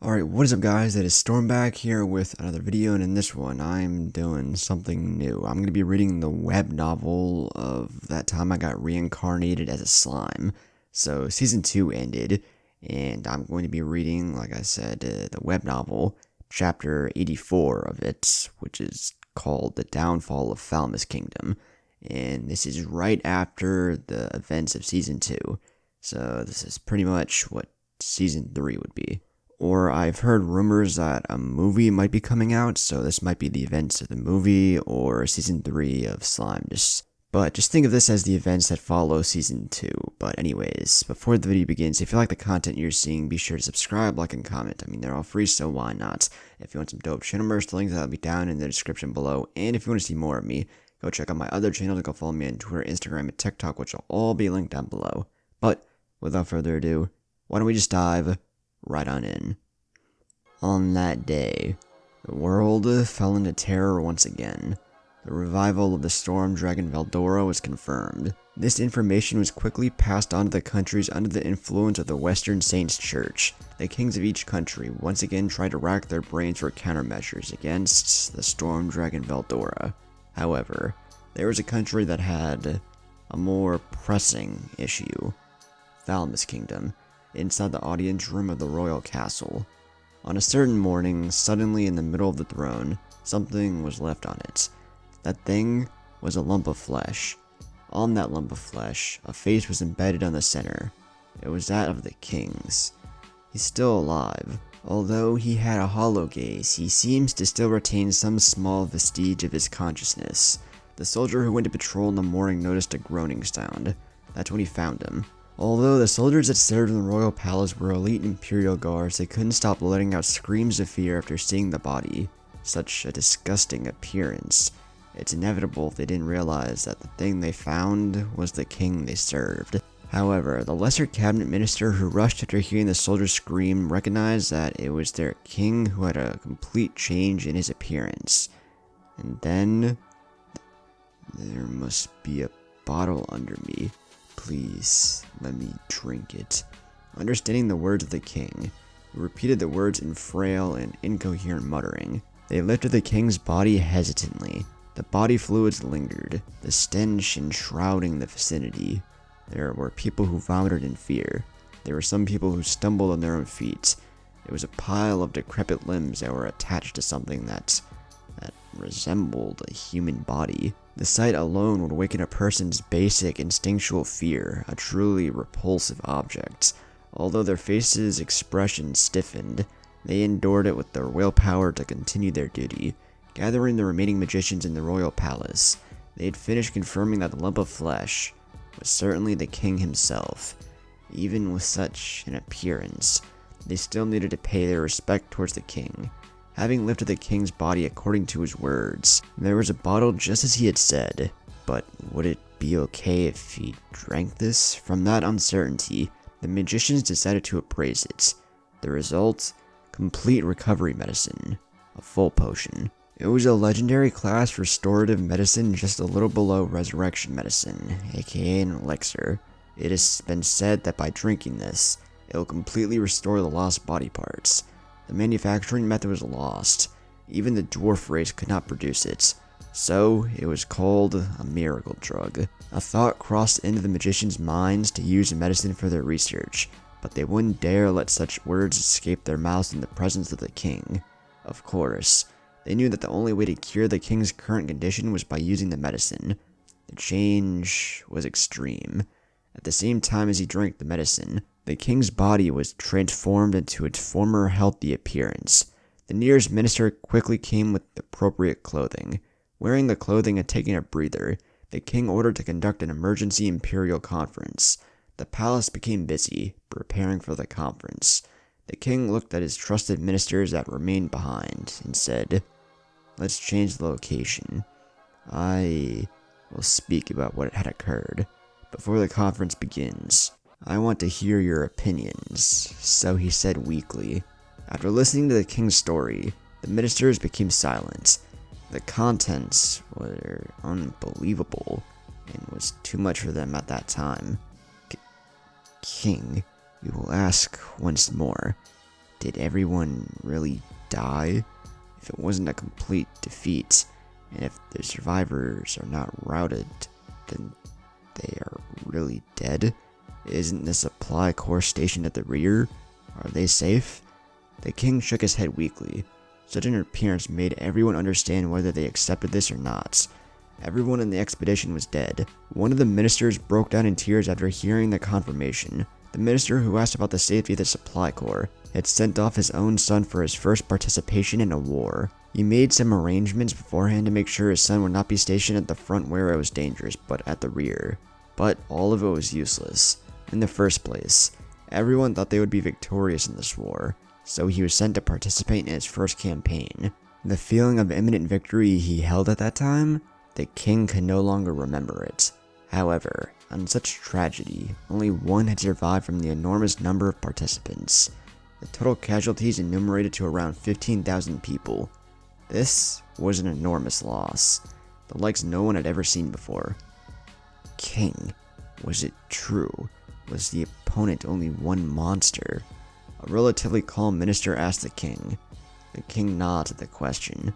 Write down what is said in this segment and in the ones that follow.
Alright, what is up guys, it is Storm back here with another video, and in this one I'm doing something new. I'm going to be reading the web novel of that time I got reincarnated as a slime. So season 2 ended, and I'm going to be reading, like I said, the web novel, chapter 84 of it, which is called The Downfall of Falmas Kingdom. And this is right after the events of season 2. So this is pretty much what season 3 would be. Or I've heard rumors that a movie might be coming out, so this might be the events of the movie or season 3 of Slime. But just think of this as the events that follow season 2. But anyways, before the video begins, if you like the content you're seeing, be sure to subscribe, like, and comment. I mean, they're all free, so why not? If you want some dope channel merch, the links that'll be down in the description below. And if you want to see more of me, go check out my other channels and go follow me on Twitter, Instagram, and TikTok, which will all be linked down below. But without further ado, why don't we just dive right on in. On that day, the world fell into terror once again. The revival of the storm dragon Veldora was confirmed. This information was quickly passed on to the countries under the influence of the Western Saints Church. The kings of each country once again tried to rack their brains for countermeasures against the storm dragon Veldora. However, there was a country that had a more pressing issue. Falmas Kingdom, inside the audience room of the royal castle. On a certain morning, suddenly in the middle of the throne, something was left on it. That thing was a lump of flesh. On that lump of flesh, a face was embedded on the center. It was that of the king's. He's still alive. Although he had a hollow gaze, he seems to still retain some small vestige of his consciousness. The soldier who went to patrol in the morning noticed a groaning sound. That's when he found him. Although the soldiers that served in the royal palace were elite imperial guards, they couldn't stop letting out screams of fear after seeing the body. Such a disgusting appearance. It's inevitable if they didn't realize that the thing they found was the king they served. However, the lesser cabinet minister who rushed after hearing the soldiers scream recognized that it was their king who had a complete change in his appearance. And then, there must be a bottle under me. Please, let me drink it. Understanding the words of the king, he repeated the words in frail and incoherent muttering. They lifted the king's body hesitantly. The body fluids lingered, the stench enshrouding the vicinity. There were people who vomited in fear. There were some people who stumbled on their own feet. It was a pile of decrepit limbs that were attached to something that resembled a human body. The sight alone would awaken a person's basic instinctual fear, a truly repulsive object. Although their faces' expressions stiffened, they endured it with their willpower to continue their duty. Gathering the remaining magicians in the royal palace, they had finished confirming that the lump of flesh was certainly the king himself. Even with such an appearance, they still needed to pay their respect towards the king. Having lifted the king's body according to his words, there was a bottle just as he had said. But would it be okay if he drank this? From that uncertainty, the magicians decided to appraise it. The result? Complete recovery medicine. A full potion. It was a legendary class restorative medicine just a little below resurrection medicine, aka an elixir. It has been said that by drinking this, it will completely restore the lost body parts. The manufacturing method was lost. Even the dwarf race could not produce it. So, it was called a miracle drug. A thought crossed into the magicians' minds to use the medicine for their research, but they wouldn't dare let such words escape their mouths in the presence of the king. Of course, they knew that the only way to cure the king's current condition was by using the medicine. The change was extreme. At the same time as he drank the medicine, the king's body was transformed into its former healthy appearance. The nearest minister quickly came with appropriate clothing. Wearing the clothing and taking a breather, the king ordered to conduct an emergency imperial conference. The palace became busy, preparing for the conference. The king looked at his trusted ministers that remained behind and said, "Let's change the location. I will speak about what had occurred. Before the conference begins, I want to hear your opinions," so he said weakly. After listening to the king's story, the ministers became silent. The contents were unbelievable, and was too much for them at that time. King, you will ask once more. did everyone really die? If it wasn't a complete defeat, and if the survivors are not routed, then they are really dead? Isn't the supply corps stationed at the rear? Are they safe? The king shook his head weakly. Such an appearance made everyone understand whether they accepted this or not. Everyone in the expedition was dead. One of the ministers broke down in tears after hearing the confirmation. The minister who asked about the safety of the supply corps had sent off his own son for his first participation in a war. He made some arrangements beforehand to make sure his son would not be stationed at the front where it was dangerous, but at the rear. But all of it was useless. In the first place, everyone thought they would be victorious in this war, so he was sent to participate in his first campaign. The feeling of imminent victory he held at that time, the king could no longer remember it. However, on such tragedy, only one had survived from the enormous number of participants. The total casualties enumerated to around 15,000 people. This was an enormous loss, the likes no one had ever seen before. King, was it true? Was the opponent only one monster? A relatively calm minister asked the king. The king nodded at the question.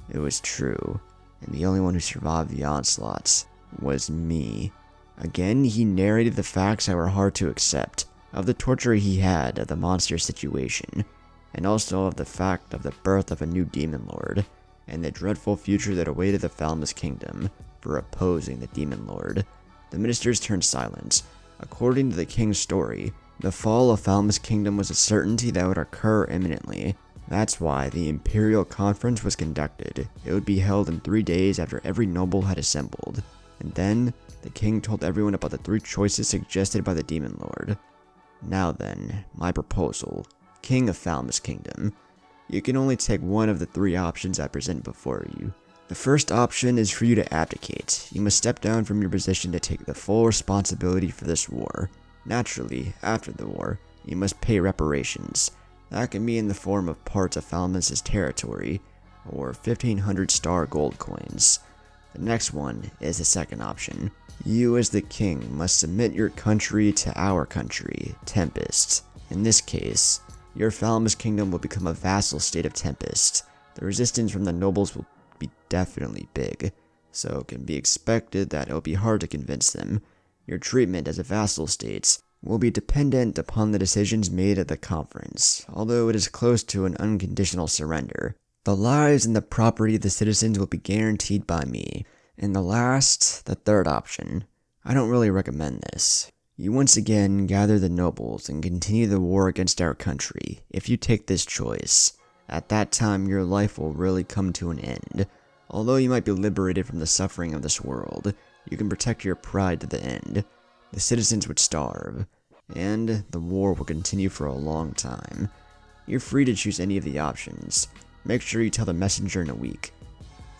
It was true, and the only one who survived the onslaught was me. Again, he narrated the facts that were hard to accept, of the torture he had of the monster situation, and also of the fact of the birth of a new demon lord, and the dreadful future that awaited the Falmas kingdom for opposing the demon lord. The ministers turned silent. According to the king's story, the fall of Falmas kingdom was a certainty that would occur imminently. That's why the imperial conference was conducted. It would be held in 3 days after every noble had assembled. And then, the king told everyone about the 3 choices suggested by the demon lord. Now then, my proposal, King of Falmas Kingdom. You can only take one of the 3 options I present before you. The first option is for you to abdicate. You must step down from your position to take the full responsibility for this war. Naturally, after the war, you must pay reparations. That can be in the form of parts of Falmas' territory, or 1,500 star gold coins. The next one is the second option. You as the king must submit your country to our country, Tempest. In this case, your Falmas kingdom will become a vassal state of Tempest. The resistance from the nobles will be definitely big, so it can be expected that it will be hard to convince them. Your treatment as a vassal state will be dependent upon the decisions made at the conference, although it is close to an unconditional surrender. The lives and the property of the citizens will be guaranteed by me. And the third option. I don't really recommend this. You once again gather the nobles and continue the war against our country. If you take this choice, at that time your life will really come to an end. Although you might be liberated from the suffering of this world, you can protect your pride to the end. The citizens would starve, and the war will continue for a long time. You're free to choose any of the options. Make sure you tell the messenger in a week.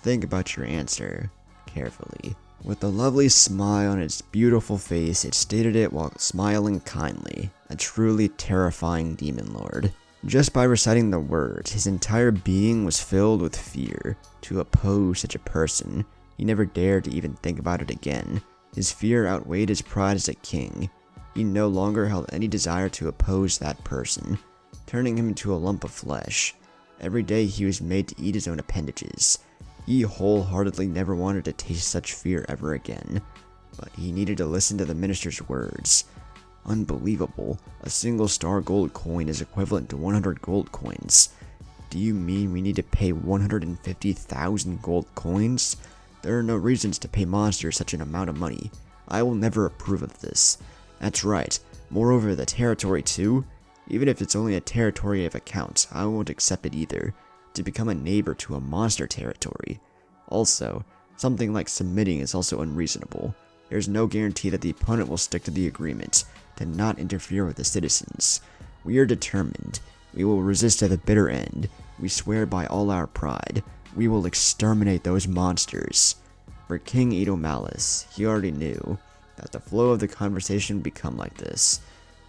Think about your answer carefully. With a lovely smile on its beautiful face, it stated it while smiling kindly. A truly terrifying demon lord. Just by reciting the words, his entire being was filled with fear. To oppose such a person, he never dared to even think about it again. His fear outweighed his pride as a king. He no longer held any desire to oppose that person, turning him into a lump of flesh. Every day he was made to eat his own appendages. He wholeheartedly never wanted to taste such fear ever again, but he needed to listen to the minister's words. Unbelievable. A single star gold coin is equivalent to 100 gold coins. Do you mean we need to pay 150,000 gold coins? There are no reasons to pay monsters such an amount of money. I will never approve of this. That's right. Moreover, the territory too? Even if it's only a territory of account, I won't accept it either. To become a neighbor to a monster territory. Also, something like submitting is also unreasonable. There's no guarantee that the opponent will stick to the agreement, to not interfere with the citizens. We are determined. We will resist to the bitter end. We swear by all our pride. We will exterminate those monsters. For King Edo Malice, he already knew that the flow of the conversation would become like this.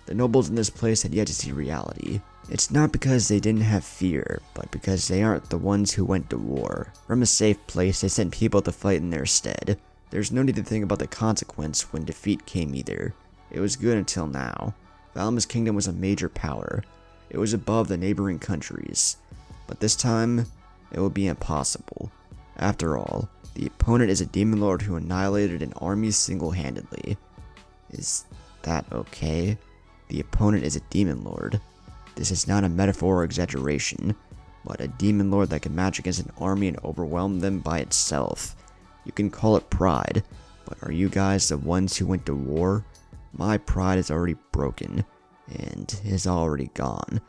The nobles in this place had yet to see reality. It's not because they didn't have fear, but because they aren't the ones who went to war. From a safe place, they sent people to fight in their stead. There's no need to think about the consequence when defeat came either. It was good until now. Falmas Kingdom was a major power. it was above the neighboring countries. But this time, it will be impossible. After all, the opponent is a demon lord who annihilated an army single-handedly. Is that okay? The opponent is a demon lord. This is not a metaphor or exaggeration, but a demon lord that can match against an army and overwhelm them by itself. You can call it pride, but are you guys the ones who went to war? My pride is already broken, and is already gone.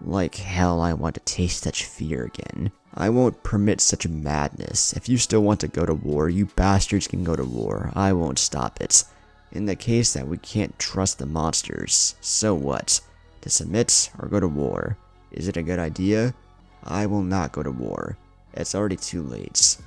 Like hell, I want to taste such fear again. I won't permit such madness. If you still want to go to war, you bastards can go to war. I won't stop it. In the case that we can't trust the monsters, so what? To submit or go to war? Is it a good idea? I will not go to war. It's already too late.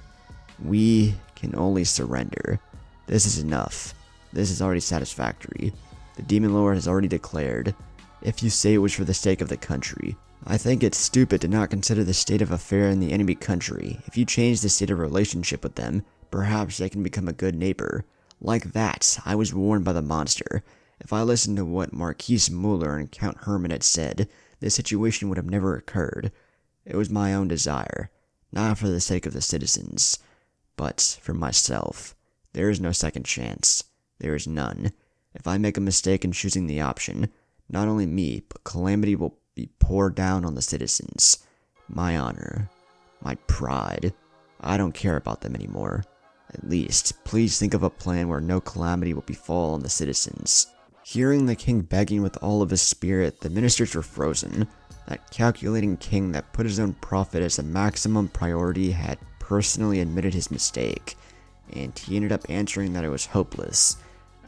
We can only surrender. This is enough. This is already satisfactory. The demon lord has already declared, if you say it was for the sake of the country. I think it's stupid to not consider the state of affair in the enemy country. If you change the state of relationship with them, perhaps they can become a good neighbor. Like that, I was warned by the monster. If I listened to what Marquise Muller and Count Herman had said, this situation would have never occurred. It was my own desire, not for the sake of the citizens, but for myself. There is no second chance. There is none. If I make a mistake in choosing the option, not only me, but calamity will be poured down on the citizens. My honor, my pride, I don't care about them anymore. At least, please think of a plan where no calamity will befall on the citizens. Hearing the king begging with all of his spirit, the ministers were frozen. That calculating king that put his own profit as a maximum priority had personally admitted his mistake, and he ended up answering that it was hopeless,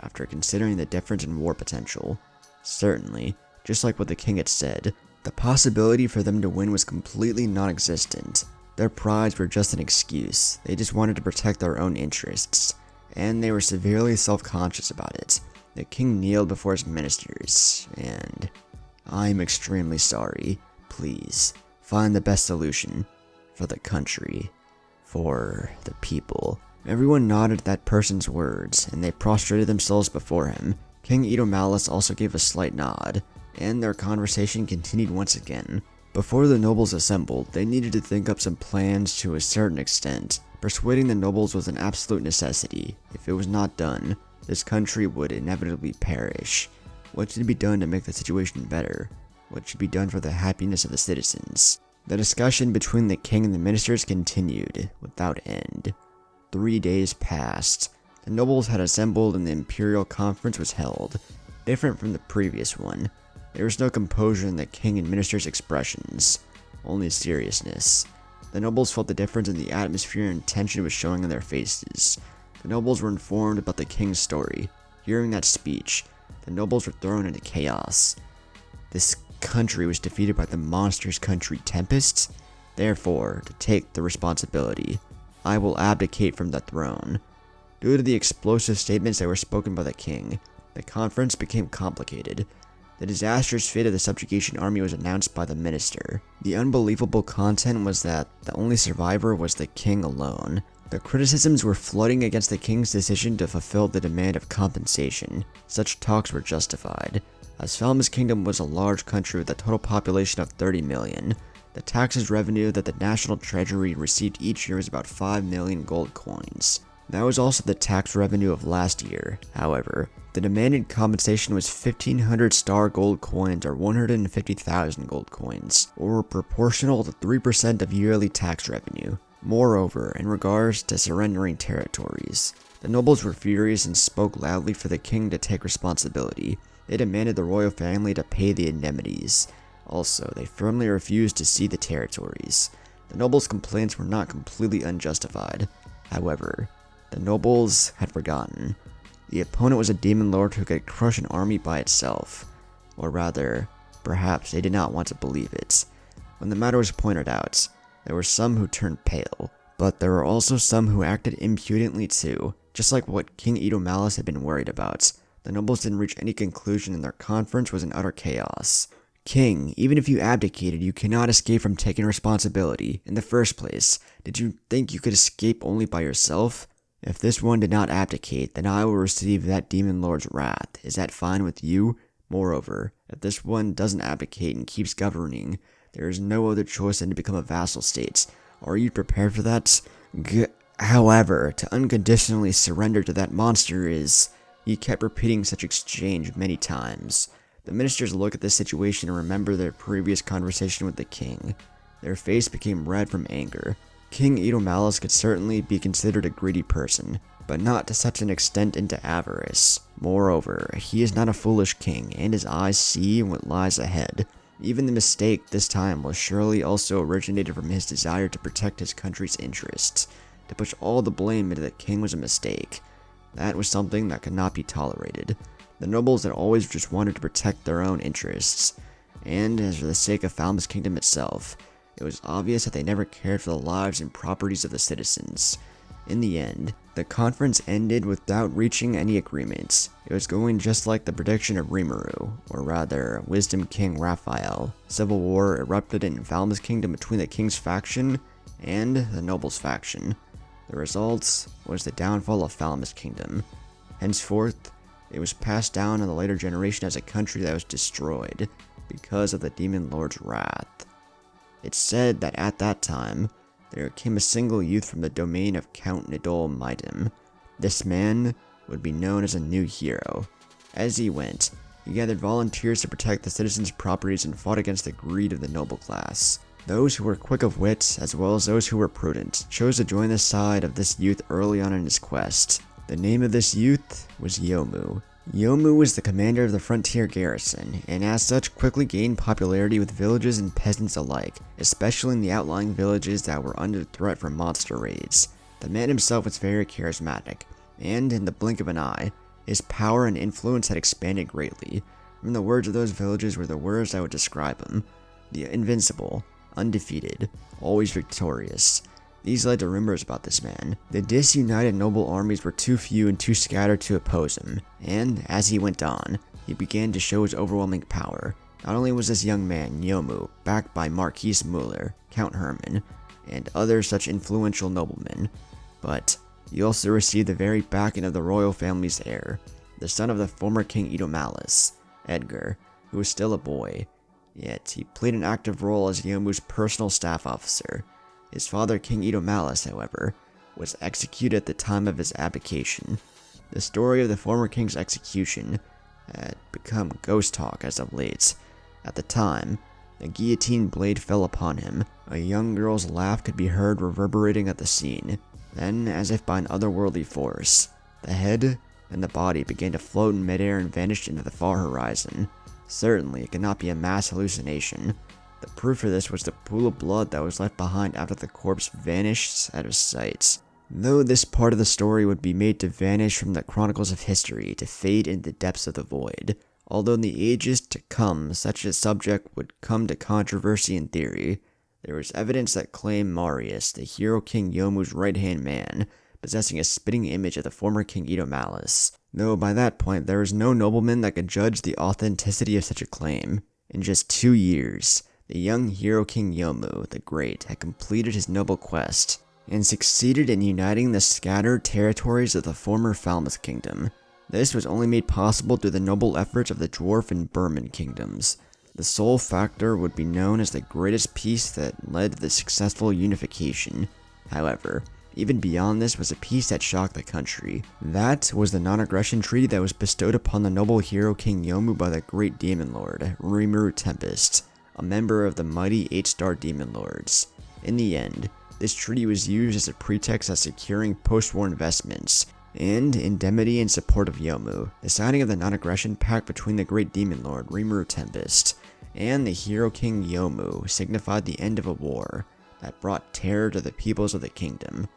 after considering the difference in war potential. Certainly, just like what the king had said, the possibility for them to win was completely non-existent. Their prides were just an excuse. They just wanted to protect their own interests, and they were severely self-conscious about it. The king kneeled before his ministers, and I'm extremely sorry. Please, find the best solution for the country, for the people. Everyone nodded at that person's words, and they prostrated themselves before him. King Edomalus also gave a slight nod, and their conversation continued once again. Before the nobles assembled, they needed to think up some plans to a certain extent. Persuading the nobles was an absolute necessity. If it was not done, this country would inevitably perish. What should be done to make the situation better? What should be done for the happiness of the citizens? The discussion between the king and the ministers continued, without end. 3 days passed. The nobles had assembled and the imperial conference was held. Different from the previous one, there was no composure in the king and ministers' expressions, only seriousness. The nobles felt the difference in the atmosphere and tension was showing on their faces. The nobles were informed about the king's story. Hearing that speech, the nobles were thrown into chaos. This country was defeated by the monster's country Tempests. Therefore, to take the responsibility, I will abdicate from the throne. Due to the explosive statements that were spoken by the king, the conference became complicated. The disastrous fate of the subjugation army was announced by the minister. The unbelievable content was that the only survivor was the king alone. The criticisms were flooding against the king's decision to fulfill the demand of compensation. Such talks were justified, as Falmas Kingdom was a large country with a total population of 30 million. The taxes revenue that the national treasury received each year was about 5 million gold coins. That was also the tax revenue of last year. However, the demanded compensation was 1,500 star gold coins or 150,000 gold coins, or proportional to 3% of yearly tax revenue. Moreover, in regards to surrendering territories, the nobles were furious and spoke loudly for the king to take responsibility. They demanded the royal family to pay the indemnities. Also, they firmly refused to cede the territories. The nobles' complaints were not completely unjustified. However, the nobles had forgotten. The opponent was a demon lord who could crush an army by itself. Or rather, perhaps they did not want to believe it. When the matter was pointed out, there were some who turned pale, but there were also some who acted impudently too, just like what King Edomalus had been worried about. The nobles didn't reach any conclusion and their conference was in utter chaos. King, even if you abdicated, you cannot escape from taking responsibility. In the first place, did you think you could escape only by yourself? If this one did not abdicate, then I will receive that demon lord's wrath. Is that fine with you? Moreover, if this one doesn't abdicate and keeps governing, there is no other choice than to become a vassal state. Are you prepared for that? However, to unconditionally surrender to that monster is... He kept repeating such exchange many times. The ministers look at this situation and remember their previous conversation with the king. Their face became red from anger. King Itomalis could certainly be considered a greedy person, but not to such an extent into avarice. Moreover, he is not a foolish king, and his eyes see what lies ahead. Even the mistake this time was surely also originated from his desire to protect his country's interests. To push all the blame into the king was a mistake. That was something that could not be tolerated. The nobles had always just wanted to protect their own interests, and as for the sake of Falmas Kingdom itself, it was obvious that they never cared for the lives and properties of the citizens. In the end, the conference ended without reaching any agreements. It was going just like the prediction of Rimuru, or rather, Wisdom King Raphael. Civil war erupted in Falmas Kingdom between the king's faction and the nobles' faction. The result was the downfall of Falmas Kingdom. Henceforth, it was passed down in the later generation as a country that was destroyed because of the Demon Lord's wrath. It's said that at that time, there came a single youth from the domain of Count Nidol Mitem. This man would be known as a new hero. As he went, he gathered volunteers to protect the citizens' properties and fought against the greed of the noble class. Those who were quick of wit, as well as those who were prudent, chose to join the side of this youth early on in his quest. The name of this youth was Yomu. Yomu was the commander of the frontier garrison, and as such quickly gained popularity with villages and peasants alike, especially in the outlying villages that were under threat from monster raids. The man himself was very charismatic, and in the blink of an eye, his power and influence had expanded greatly. From the words of those villages were the words that would describe him: the invincible, undefeated, always victorious. These led to rumors about this man. The disunited noble armies were too few and too scattered to oppose him, and as he went on, he began to show his overwhelming power. Not only was this young man, Yomu, backed by Marquis Muller, Count Herman, and other such influential noblemen, but he also received the very backing of the royal family's heir, the son of the former King Itomalis, Edgar, who was still a boy. Yet he played an active role as Yomu's personal staff officer. His father, King Itomalis, however, was executed at the time of his abdication. The story of the former king's execution had become ghost talk as of late. At the time, the guillotine blade fell upon him. A young girl's laugh could be heard reverberating at the scene. Then, as if by an otherworldly force, the head and the body began to float in midair and vanished into the far horizon. Certainly, it could not be a mass hallucination. The proof for this was the pool of blood that was left behind after the corpse vanished out of sight. Though this part of the story would be made to vanish from the chronicles of history to fade in the depths of the void, although in the ages to come such a subject would come to controversy and theory, there was evidence that claimed Marius, the hero King Yomu's right-hand man, possessing a spitting image of the former King Itomalis. Though by that point there was no nobleman that could judge the authenticity of such a claim. In just 2 years, the young hero King Yomu the Great had completed his noble quest, and succeeded in uniting the scattered territories of the former Falmas Kingdom. This was only made possible through the noble efforts of the Dwarf and Burman kingdoms. The sole factor would be known as the greatest peace that led to the successful unification. However, even beyond this was a peace that shocked the country. That was the non-aggression treaty that was bestowed upon the noble hero King Yomu by the great demon lord, Rimuru Tempest, a member of the mighty 8-star demon lords. In the end, this treaty was used as a pretext as securing post-war investments and indemnity in support of Yomu. The signing of the non-aggression pact between the great demon lord, Rimuru Tempest, and the hero King Yomu signified the end of a war that brought terror to the peoples of the kingdom.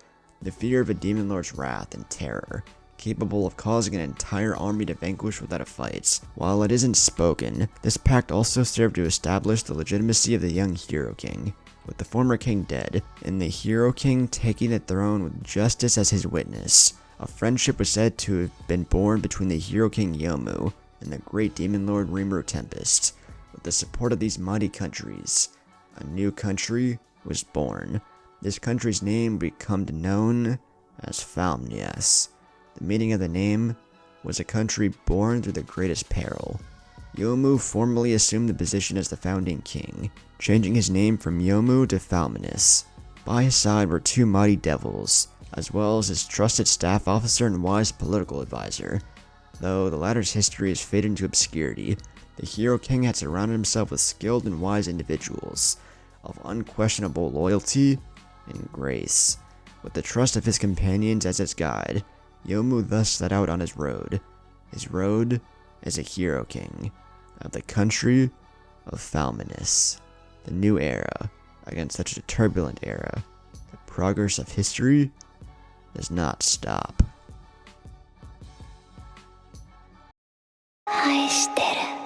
The fear of a demon lord's wrath and terror, capable of causing an entire army to vanquish without a fight. While it isn't spoken, this pact also served to establish the legitimacy of the young hero king, with the former king dead, and the hero king taking the throne with justice as his witness. A friendship was said to have been born between the hero king Yomu and the great demon lord Rimuru Tempest. With the support of these mighty countries, a new country was born. This country's name would become known as Falmas. The meaning of the name was a country born through the greatest peril. Yomu formally assumed the position as the founding king, changing his name from Yomu to Falmas. By his side were two mighty devils, as well as his trusted staff officer and wise political advisor. Though the latter's history has faded into obscurity, the Hero King had surrounded himself with skilled and wise individuals, of unquestionable loyalty and grace. With the trust of his companions as his guide, Yomu thus set out on his road as a Hero King of the country of Falmas. The new era, against such a turbulent era, the progress of history does not stop. 愛してる